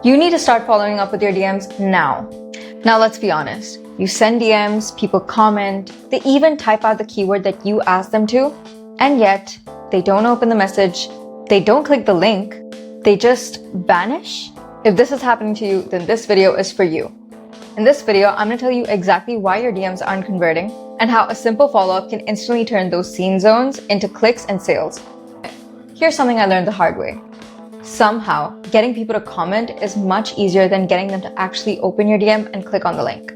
You need to start following up with your DMs now. Now let's be honest. You send DMs, people comment, they even type out the keyword that you asked them to, and yet they don't open the message, they don't click the link, they just vanish. If this is happening to you, then this video is for you. In this video, I'm going to tell you exactly why your DMs aren't converting and how a simple follow-up can instantly turn those scene zones into clicks and sales. Here's something I learned the hard way. Somehow, getting people to comment is much easier than getting them to actually open your DM and click on the link.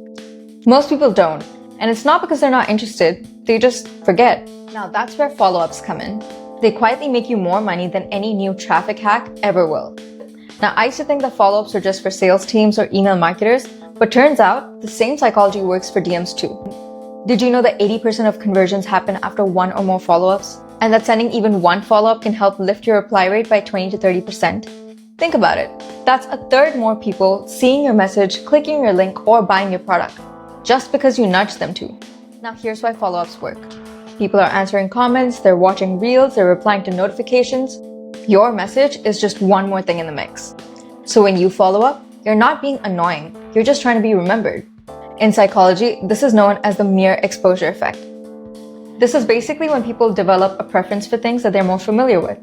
Most people don't, and it's not because they're not interested, they just forget. Now that's where follow-ups come in. They quietly make you more money than any new traffic hack ever will. Now I used to think that follow-ups were just for sales teams or email marketers, but turns out the same psychology works for DMs too. Did you know that 80% of conversions happen after one or more follow-ups? And that sending even one follow-up can help lift your reply rate by 20 to 30%? Think about it. That's a third more people seeing your message, clicking your link, or buying your product, just because you nudged them to. Now here's why follow-ups work. People are answering comments, they're watching reels, they're replying to notifications. Your message is just one more thing in the mix. So when you follow up, you're not being annoying, you're just trying to be remembered. In psychology, this is known as the mere exposure effect. This is basically when people develop a preference for things that they're more familiar with.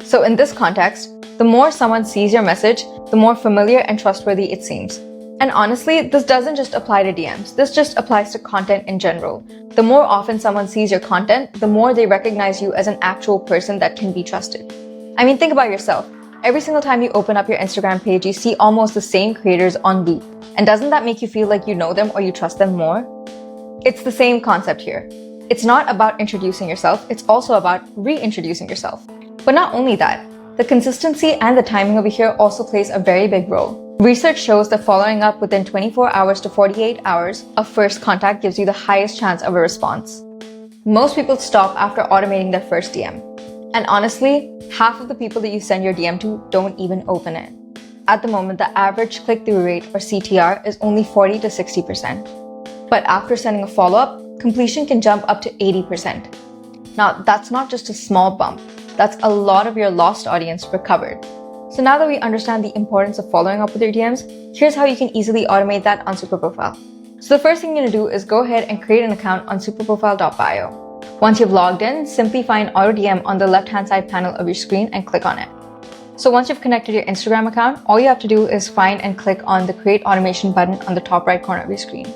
So in this context, the more someone sees your message, the more familiar and trustworthy it seems. And honestly, this doesn't just apply to DMs. This just applies to content in general. The more often someone sees your content, the more they recognize you as an actual person that can be trusted. I mean, think about yourself. Every single time you open up your Instagram page, you see almost the same creators on loop. And doesn't that make you feel like you know them or you trust them more? It's the same concept here. It's not about introducing yourself, it's also about reintroducing yourself. But not only that, the consistency and the timing over here also plays a very big role. Research shows that following up within 24 hours to 48 hours of first contact gives you the highest chance of a response. Most people stop after automating their first DM. And honestly, half of the people that you send your DM to don't even open it. At the moment, the average click-through rate or CTR is only 40 to 60%. But after sending a follow-up, completion can jump up to 80%. Now, that's not just a small bump. That's a lot of your lost audience recovered. So now that we understand the importance of following up with your DMs, here's how you can easily automate that on SuperProfile. So the first thing you're going to do is go ahead and create an account on superprofile.bio. Once you've logged in, simply find Auto DM on the left-hand side panel of your screen and click on it. So once you've connected your Instagram account, all you have to do is find and click on the Create Automation button on the top right corner of your screen.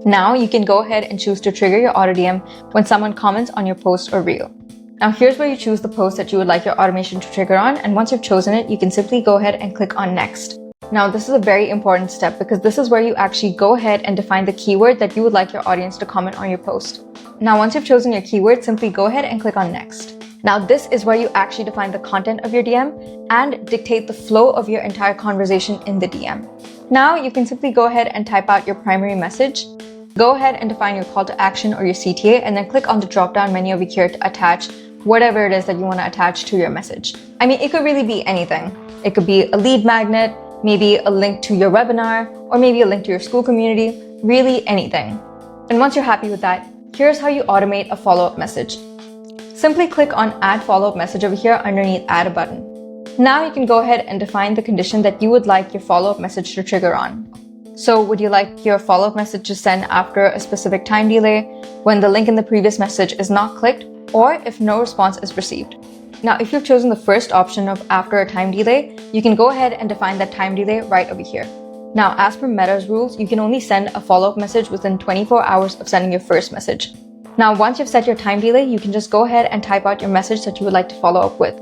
Now you can go ahead and choose to trigger your Auto DM when someone comments on your post or reel. Now here's where you choose the post that you would like your automation to trigger on, and once you've chosen it, you can simply go ahead and click on Next. Now this is a very important step because this is where you actually go ahead and define the keyword that you would like your audience to comment on your post. Now once you've chosen your keyword, simply go ahead and click on Next. Now this is where you actually define the content of your DM and dictate the flow of your entire conversation in the DM. Now you can simply go ahead and type out your primary message. Go ahead and define your call to action or your CTA, and then click on the drop-down menu over here to attach whatever it is that you want to attach to your message. I mean, it could really be anything. It could be a lead magnet, maybe a link to your webinar, or maybe a link to your school community, really anything. And once you're happy with that, here's how you automate a follow-up message. Simply click on Add Follow-up Message over here underneath Add a Button. Now you can go ahead and define the condition that you would like your follow-up message to trigger on. So would you like your follow-up message to send after a specific time delay, when the link in the previous message is not clicked, or if no response is received? Now, if you've chosen the first option of after a time delay, you can go ahead and define that time delay right over here. Now, as per Meta's rules, you can only send a follow-up message within 24 hours of sending your first message. Now, once you've set your time delay, you can just go ahead and type out your message that you would like to follow up with.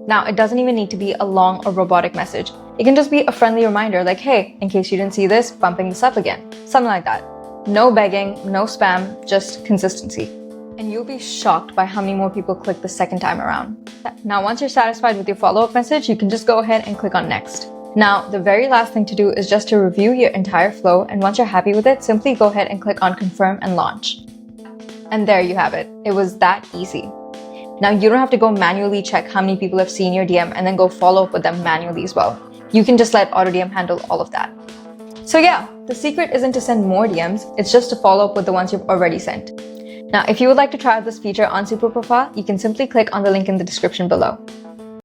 Now, it doesn't even need to be a long or robotic message. It can just be a friendly reminder like, hey, in case you didn't see this, bumping this up again. Something like that. No begging, no spam, just consistency. And you'll be shocked by how many more people click the second time around. Now, once you're satisfied with your follow-up message, you can just go ahead and click on Next. Now, the very last thing to do is just to review your entire flow, and once you're happy with it, simply go ahead and click on Confirm and Launch. And there you have it. It was that easy. Now, you don't have to go manually check how many people have seen your DM and then go follow up with them manually as well. You can just let AutoDM handle all of that. So yeah, the secret isn't to send more DMs, it's just to follow up with the ones you've already sent. Now, if you would like to try out this feature on SuperProfile, you can simply click on the link in the description below.